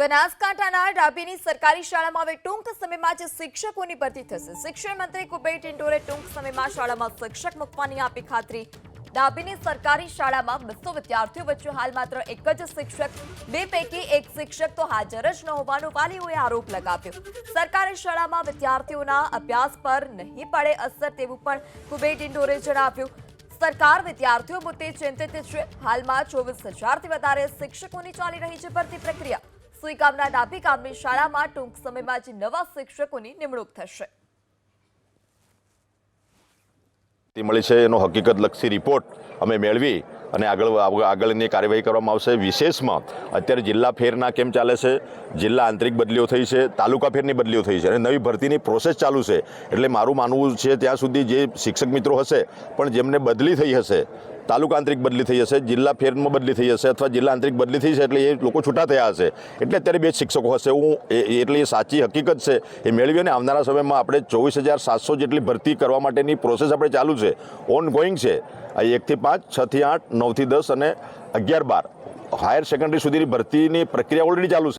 બનાસકાંઠાના ડાભીની સરકારી શાળામાં હવે ટૂંક સમયમાં જ શિક્ષકોની ભરતી થશે। શિક્ષણ મંત્રી કુબેર ટિંડોરે ટૂંક સમયમાં શાળામાં શિક્ષક મૂકવાની આપી ખાતરી। ડાભીની સરકારી શાળામાં 200 વિદ્યાર્થીઓ વચ્ચે હાલ માત્ર એક જ શિક્ષક, બે પૈકી એક શિક્ષક તો હાજર જ ન હોવાનો વાલીઓએ આરોપ લગાવ્યો। સરકારી શાળામાં વિદ્યાર્થીઓના અભ્યાસ પર નહીં પડે અસર તેવું પણ કુબેર ટિંડોરે જણાવ્યું। सरकार विद्यार्थियों मुद्दे चिंतित है। हाल में 24,000 થી વધારે શિક્ષકોની ચાલી રહી છે ભરતી પ્રક્રિયા। સુઈ ગામના ડાભી ગામની શાળામાં ટૂંક સમયમાં જ નવા શિક્ષકોની નિમણૂક થશે। મળી છે એનો હકીકતલક્ષી રિપોર્ટ અમે મેળવી અને આગળની કાર્યવાહી કરવામાં આવશે। વિશેષમાં અત્યારે જિલ્લા ફેરના કેમ ચાલે છે, જિલ્લા આંતરિક બદલીઓ થઈ છે, તાલુકા ફેરની બદલીઓ થઈ છે અને નવી ભરતીની પ્રોસેસ ચાલુ છે। એટલે મારું માનવું છે ત્યાં સુધી જે શિક્ષક મિત્રો હશે પણ જેમને બદલી થઈ હશે, તાલુકા આંતરિક બદલી થઈ હશે, જિલ્લા ફેરમાં બદલી થઈ હશે અથવા જિલ્લા આંતરિક બદલી થઈ છે એટલે એ લોકો છૂટા થયા હશે, એટલે અત્યારે 2 શિક્ષકો હશે। એટલે એ સાચી હકીકત છે એ મેળવી અને આવનારા સમયમાં આપણે 24,700 જેટલી ભરતી કરવા માટેની પ્રોસેસ આપણે ચાલુ છે, ઓન ગોઈંગ છે। 1 થી 5, 6 થી 8, 9 થી 10 અને 11-12 હાયર સેકન્ડરી સુધીની ભરતીની પ્રક્રિયા ઓલરેડી ચાલુ છે।